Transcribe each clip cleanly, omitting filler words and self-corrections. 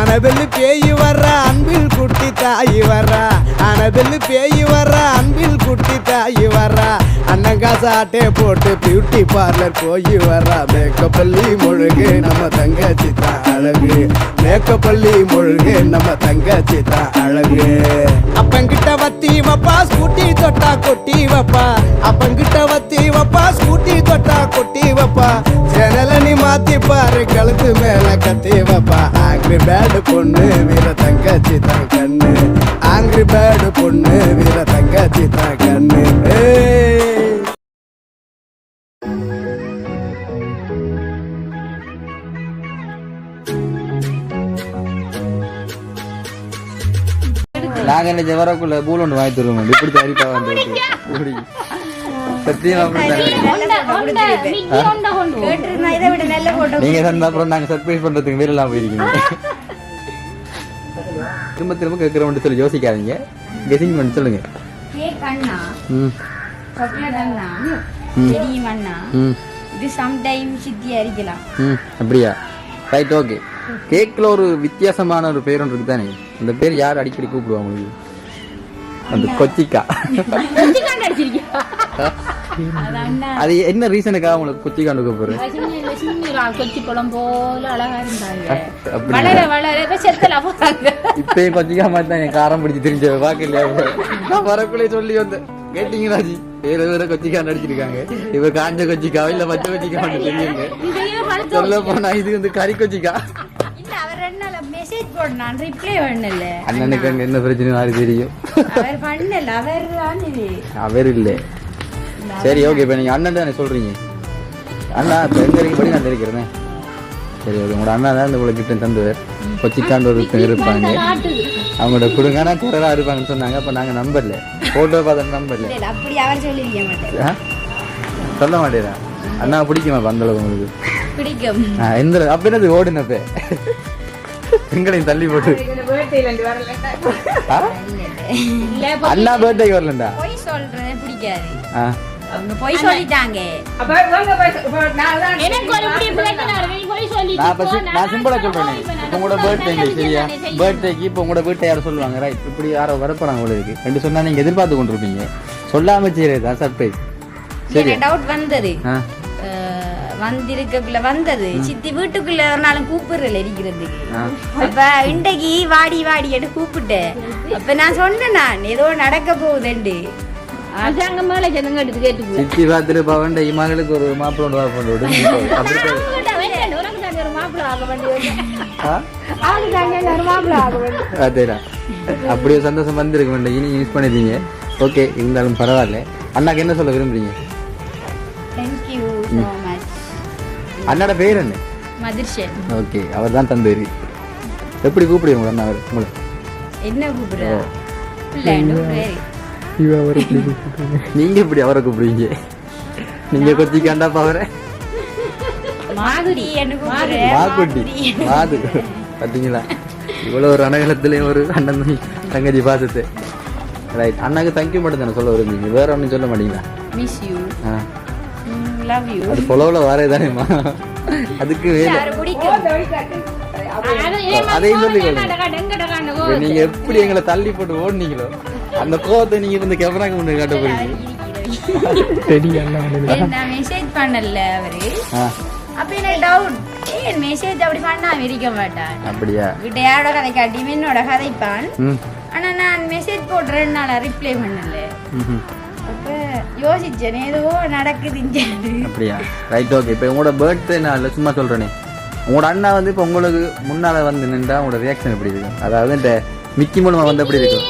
Annabelle பேய் வர்ற அன்பில் குட்டி தாய் வர்றா அனபெல்லு பேய் வர்ற அன்பில் குட்டி தாய் வர்றா அண்ணங்காசாட்டே போட்டு பியூட்டி பார்லர் போய் வர்றா மேக்கப் பள்ளி முழுகு நம்ம தங்கச்சி தான் அழகு மேக்கப் பள்ளி முழுகு நம்ம தங்கச்சி தான் அழகு அப்பங்கிட்ட வத்தி வப்பா ஸ்கூட்டி தொட்டா கொட்டி வப்பா அப்பங்கிட்ட வத்தி வப்பா ஸ்கூட்டி தொட்டா கொட்டி வப்பா ஜனல நீ மாத்தி பாரு கழுத்து மேல கத்தி வப்பா ஆங்கிரி பேடு பொண்ணு வீர தங்கச்சி தான் கண்ணு ஆங்கிரி பேடு பொண்ணு வீர தங்கச்சி தான் கண்ணு நாங்க என்ன ஜவரக்குள்ள பூல் ஒன்று வாங்கி தருவோம் இப்படி தரிப்பா வந்து நீங்க சொன்ன அப்புறம் நாங்க சர்ப்ரைஸ் பண்றதுக்கு வேறெல்லாம் போயிருக்கீங்க திரும்ப திரும்ப கேட்கறோம்னு சொல்லி யோசிக்காதீங்க கெசிங் பண்ணி சொல்லுங்க அப்படியா ரைட் ஓகே கேக்ல ஒரு வித்தியாசமான ஒரு பேர் ஒன்று இருக்கு தானே அந்த பேர் யார் அடிக்கடி கூப்பிடுவாங்க உங்களுக்கு அந்த கொச்சிக்கா அது என்ன ரீசனுக்காக உங்களுக்கு கொச்சிக்காண்டு கூப்பிடுறேன் இப்பயும் கொச்சிக்கா மாதிரி தான் என் காரம் பிடிச்சி தெரிஞ்ச பாக்கலையா வரக்குள்ளே சொல்லி வந்து கேட்டீங்களா ஜி வேற வேற கொச்சிக்காண்டு அடிச்சிருக்காங்க இவ காஞ்ச கொச்சிக்கா இல்ல பச்சை கொச்சிக்கா தெரியுங்க சொல்ல போனா இது வந்து கறி கொச்சிக்கா அண்ணனுக்கு என்ன பிரச்சனை மாதிரி தெரியும் அவர் இல்ல சரி ஓகே இப்ப நீங்க அண்ணன் தானே சொல்றீங்க அண்ணா இப்ப எங்க இருக்கு படி நான் தெரிவிக்கிறேன் சரி ஓகே உங்களோட அண்ணா தான் இந்த உங்களுக்கு கிட்ட தந்துவர் கொச்சிக்காண்டு ஒரு இருப்பாங்க அவங்களோட குடுங்கன்னா குரலா இருப்பாங்கன்னு சொன்னாங்க அப்ப நாங்க நம்பர்ல போட்டோ பார்த்து நம்பர்ல சொல்ல மாட்டேறா அண்ணா பிடிக்குமா பந்தளவு உங்களுக்கு பிடிக்கும் எந்த அப்ப என்னது ஓடுனப்ப எங்களையும் தள்ளி போட்டு அண்ணா பர்த்டேக்கு வரலண்டா போய் சொல்லிட்டாங்க நான் சிம்பிளா சொல்றேன் உங்களோட பர்த்டே சரியா பர்த்டேக்கு இப்போ உங்களோட பர்த்டே யாரும் சொல்லுவாங்க ரைட் இப்படி யாரோ வரப்போறாங்க உங்களுக்கு ரெண்டு சொன்னா நீங்க எதிர்பார்த்து கொண்டிருப்பீங்க சொல்லாம செய்யறதுதான் சர்ப்ரைஸ் சரி டவுட் வந்தது வந்திருக்கக்குள்ள வந்தது சித்தி வீட்டுக்குள்ள ஒரு நாளும் கூப்பிடுறல இருக்கிறதுக்கு அப்ப இன்றைக்கு வாடி வாடி எடுத்து கூப்பிட்டேன் அப்ப நான் சொன்னேன் நான் ஏதோ நடக்க போகுதுண்டு சித்தி பாத்துட்டு பவன் இமாங்களுக்கு ஒரு மாப்பிள்ளை அதேதான் அப்படியே சந்தோஷம் வந்திருக்க வேண்டாம் இனி யூஸ் பண்ணிட்டீங்க ஓகே இருந்தாலும் பரவாயில்ல அண்ணாக்கு என்ன சொல்ல விரும்புறீங்க அண்ணாட பேர் என்ன மதிர்ஷன் ஓகே அவர் தான் தந்தேரி எப்படி கூப்பிடுவீங்க அண்ணா அவர் உங்களை என்ன கூப்பிடுறா நீங்க எப்படி அவரை கூப்பிடுவீங்க நீங்க கொச்சிக்காண்டா அவரை மாகுடி மாது பாத்தீங்களா இவ்வளவு ஒரு அனகலத்திலயும் ஒரு அண்ணன் தங்கச்சி பாசத்து ரைட் அண்ணாக்கு தேங்க்யூ மட்டும் தானே சொல்ல விரும்புறீங்க வேற ஒன்னும் சொல்ல மாட்டீங்களா மிஸ் யூ லவ் யூ அது பொலவுல வரேதானேமா அதுக்கு அதையும் சொல்லிக்கோங்க நீங்க எப்படி எங்களை தள்ளி போட்டு ஓடுனீங்களோ அந்த கோவத்தை நீங்க இந்த கேமராக்கு முன்னாடி காட்ட போறீங்க மெசேஜ் பண்ணல அவரு அப்ப எனக்கு டவுட் மெசேஜ் அப்படி பண்ணாம இருக்க மாட்டான் அப்படியா கிட்ட யாரோட கதை காட்டி என்னோட கதைப்பான் ஆனா நான் மெசேஜ் போடுறேன் நான் ரிப்ளை பண்ணல அப்ப யோசிச்சேன் ஏதோ நடக்குதுன்னு அப்படியா ரைட் ஓகே இப்போ உங்களோட பர்த்டே நான் சும்மா சொல்றேனே உங்களோட அண்ணா வந்து இப்போ உங்களுக்கு முன்னால வந்து நின்றா உங்களோட ரியாக்ஷன் எப்படி இருக்கும் அதாவது இந்த மிக்கி மூலமா வந்து எப்படி இருக்கும்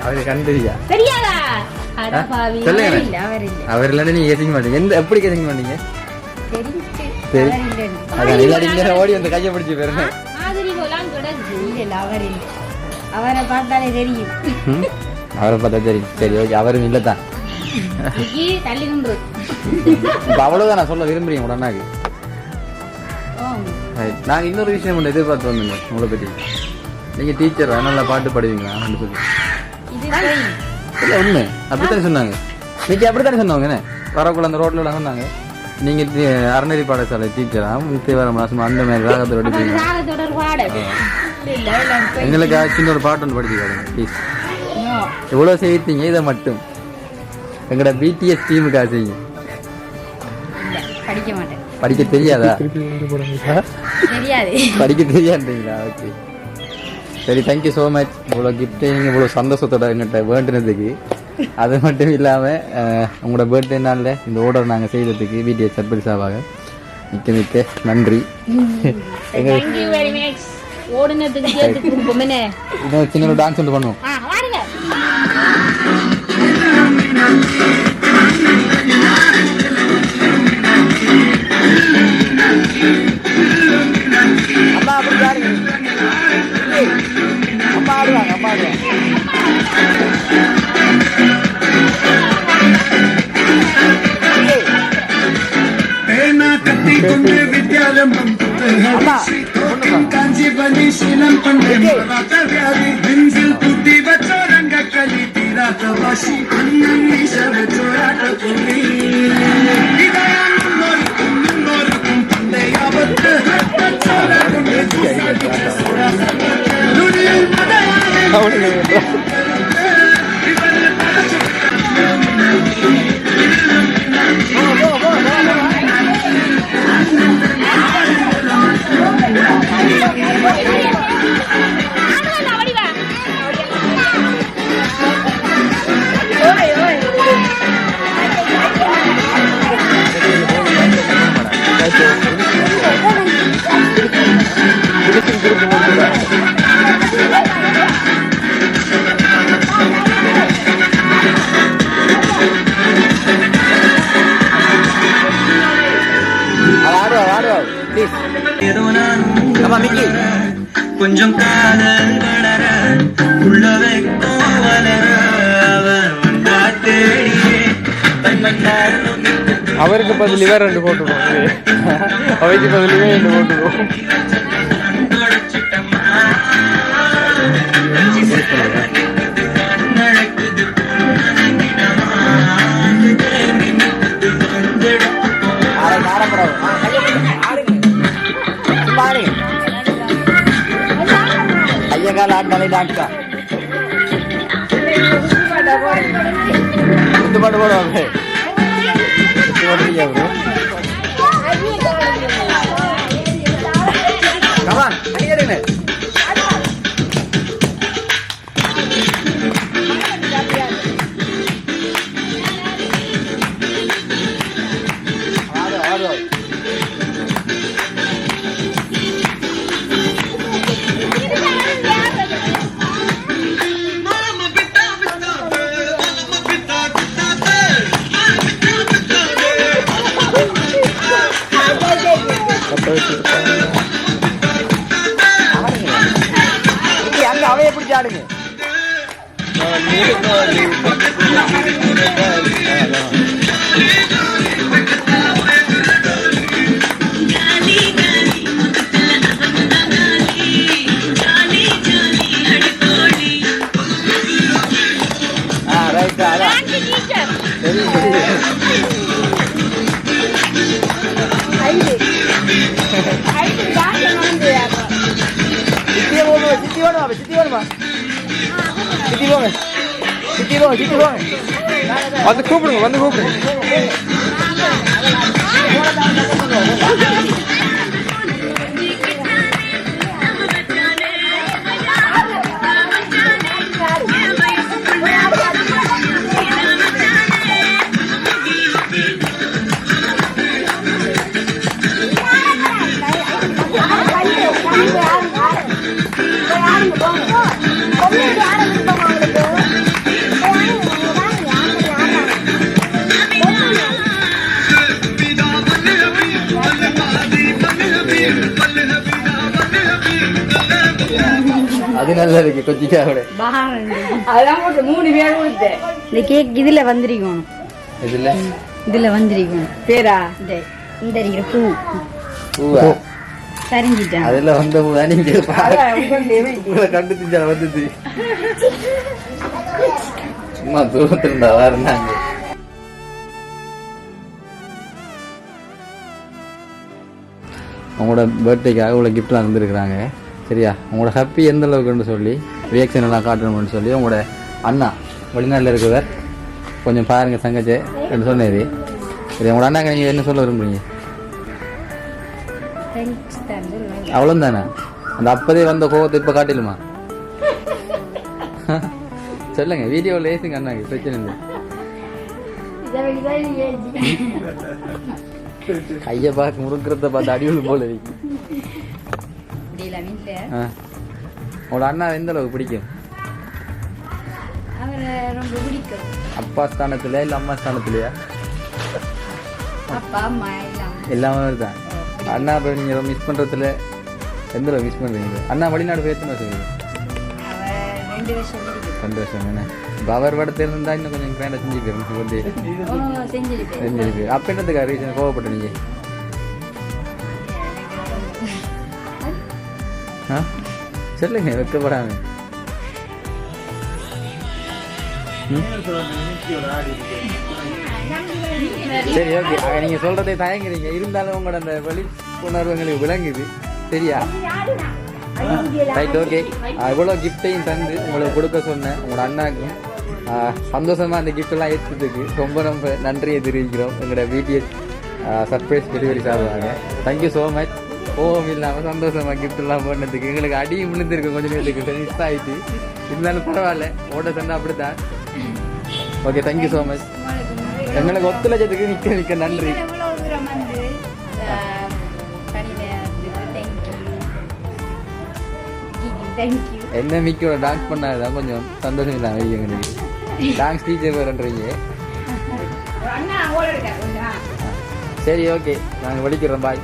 அவரு கண்டிருக்கா சொல்லுங்க அவர் இல்ல நீங்க கேசிங்க மாட்டீங்க எந்த எப்படி கேசிங்க மாட்டீங்க ஓடி வந்து கையை பிடிச்சி போயிருங்க அவரை பார்த்தாலே தெரியும் அவரை பார்த்தா தெரியும் சரி ஓகே அவரும் இல்லதான் இப்ப அவ்வளவுதான் நான் சொல்ல விரும்புறீங்க உங்க அண்ணாக்கு நாங்க இன்னொரு விஷயம் ஒன்று எதிர்பார்த்து வந்தோங்க உங்களை பற்றி நீங்க டீச்சர் நல்லா பாட்டு பாடுவீங்களா இல்ல உண்மை அப்படித்தானே சொன்னாங்க இன்னைக்கு அப்படித்தானே சொன்னாங்க வரக்குள்ள அந்த ரோட்ல எல்லாம் சொன்னாங்க நீங்க அறநெறி பாடசாலை டீச்சராம் தேவார மாசம் அந்த மாதிரி ராகத்தோட எங்களுக்கு சின்ன ஒரு பாட்டு ஒன்று படிச்சுக்காங்க ப்ளீஸ். எவ்வளோ செய்வீங்க இதை மட்டும் எங்களோட பிடிஎஸ் டீமுக்காக செய்யுங்க. படிக்க மாட்டேன். படிக்க தெரியாதா? தெரியாது. படிக்க தெரியாதுங்களா? ஓகே சரி, தேங்க்யூ ஸோ மச். இவ்வளோ கிஃப்ட்டு நீங்கள் இவ்வளோ சந்தோஷத்தோட எங்கிட்ட வேண்டுனதுக்கு. அது மட்டும் இல்லாமல் உங்களோட பர்த்டே நாளில் இந்த ஆர்டர் நாங்கள் செய்ததுக்கு பிடிஎஸ் சர்ப்ரைஸாக மிக்க மிக்க நன்றி. இன்னும் சின்ன ஒரு டான்ஸ் ஒன்று பண்ணுவோம். அம்மா அப்படி பாருங்க, அம்மா ஆடுவாங்க, அம்மா ஆடுவாங்க. காஞ்சி பலி சீலம் பண்டே பென்சில் புத்தி வச்சோரங்க கலி தீரா கவாசி அண்ணி சவ சோராட்ட புலி இன்னொருக்கும் பண்டையாவத்து சோர கொண்டு நுடியில் மதையானே கொஞ்சம் காதல் வளர உள்ள வைக்கும் வளர அவருக்கு பதில் இவர் 2 போட்டுருவோம், அவைக்கு பதில் இவன் 2 போட்டுருவோம். ஐயங்கால் ஆட்டாலே டாக்டா இந்த பாட்டு போடுவாங்க. அவைய பிடிச்சி ஆடுங்க. வந்து கூப்பிடுங்க, வந்து கூப்பிடுங்க. அது நல்லா இருக்கு கொச்சிக்காவோட. அதான் போட்டு 3 பேர் கொடுத்தேன். இந்த கேக் இதுல வந்திருக்கும், இதுல வந்திருக்கும். பேரா இந்த இருக்கிற பூ பூவா சரிஞ்சிட்டேன். அதுல வந்த பூ தான் நீங்க கண்டு திஞ்சா வந்து சும்மா தூரத்துல இருந்தா இருந்தாங்க. உங்களோட பர்த்டேக்காக இவ்வளோ கிஃப்ட்லாம் தந்துருக்குறாங்க. சரியா, உங்களோட ஹாப்பி எந்த அளவுக்குன்னு சொல்லி ரியாக்ஷன் எல்லாம் காட்டணும்னு சொல்லி உங்களோட அண்ணா வெளிநாட்டில் இருக்கிறவர் கொஞ்சம் பாருங்கள் தங்கச்சி என்று சொன்னது. சரி, உங்களோட அண்ணாக்கு நீங்கள் என்ன சொல்ல விரும்புறீங்க? அவ்வளோதானே? அந்த அப்போதே வந்த கோவத்தை இப்போ காட்டிலுமா? சொல்லுங்க, வீடியோவில் ஏசுங்க அண்ணாக்கு, பிரச்சனை இல்லை. கையை பார்க்க முறுக்கிறத பார்த்து அடிவில் போல இருக்கு. உங்களோட அண்ணா எந்த அளவுக்கு பிடிக்கும்? ரொம்ப பிடிக்கும். அப்பா ஸ்தானத்துல இல்லை அம்மா ஸ்தானத்துலையா? அப்பா அம்மா எல்லாமே தான். அண்ணா இப்போ நீங்கள் மிஸ் பண்ணுறதுல எந்த அளவுக்கு மிஸ் பண்ணுறீங்க? அண்ணா வெளிநாடு போய் எத்தனை வருஷம்? 2 வருஷம். 2 வருஷம் என்ன? இப்போ அவர் படத்தில் இருந்தால் இன்னும் கொஞ்சம் கிராண்டாக செஞ்சுருக்கேன். செஞ்சிருக்கு. அப்போ என்னத்துக்கு ரீசன் கோவப்பட்ட நீங்கள்? ஆ சொல்லுங்க, வெக்கப்படாம. சரி, ஓகே. நீங்கள் சொல்கிறதே தயங்குறீங்க, இருந்தாலும் உங்களோட அந்த விழிப்புணர்வு எங்களுக்கு விளங்குது. சரியா, ரைட், ஓகே. இவ்வளோ கிஃப்டையும் தந்து உங்களுக்கு கொடுக்க சொன்னேன் உங்களோட அண்ணாக்கும் சந்தோஷமாக அந்த கிஃப்டெல்லாம் ஏற்றுறதுக்கு ரொம்ப ரொம்ப நன்றியை தெரிவிக்கிறோம். எங்களோட பிடிஎஸ் சர்ப்ரைஸ் டெலிவரி சார்பாங்க. Thank you so much. கோவம் இல்லாமல் சந்தோஷமாக கிஃப்டெல்லாம் பண்ணதுக்கு எங்களுக்கு அடியும் விழுந்திருக்கு, கொஞ்சம் நேரத்துக்கு மிஸ் ஆகிட்டு. இருந்தாலும் பரவாயில்ல, ஓட்ட சண்டை அப்படித்தான். Okay, thank you so much. எங்களுக்கு ஒத்துழைச்சதுக்கு மிக்க நன்றி. என்ன மிக்கோட டான்ஸ் பண்ணாதான் கொஞ்சம் சந்தோஷம் இல்லாம எங்களுக்கு. டான்ஸ் டீச்சர் வேறன்றீங்க. சரி, ஓகே, நாங்கள் வலிக்கிறோம். பாய்.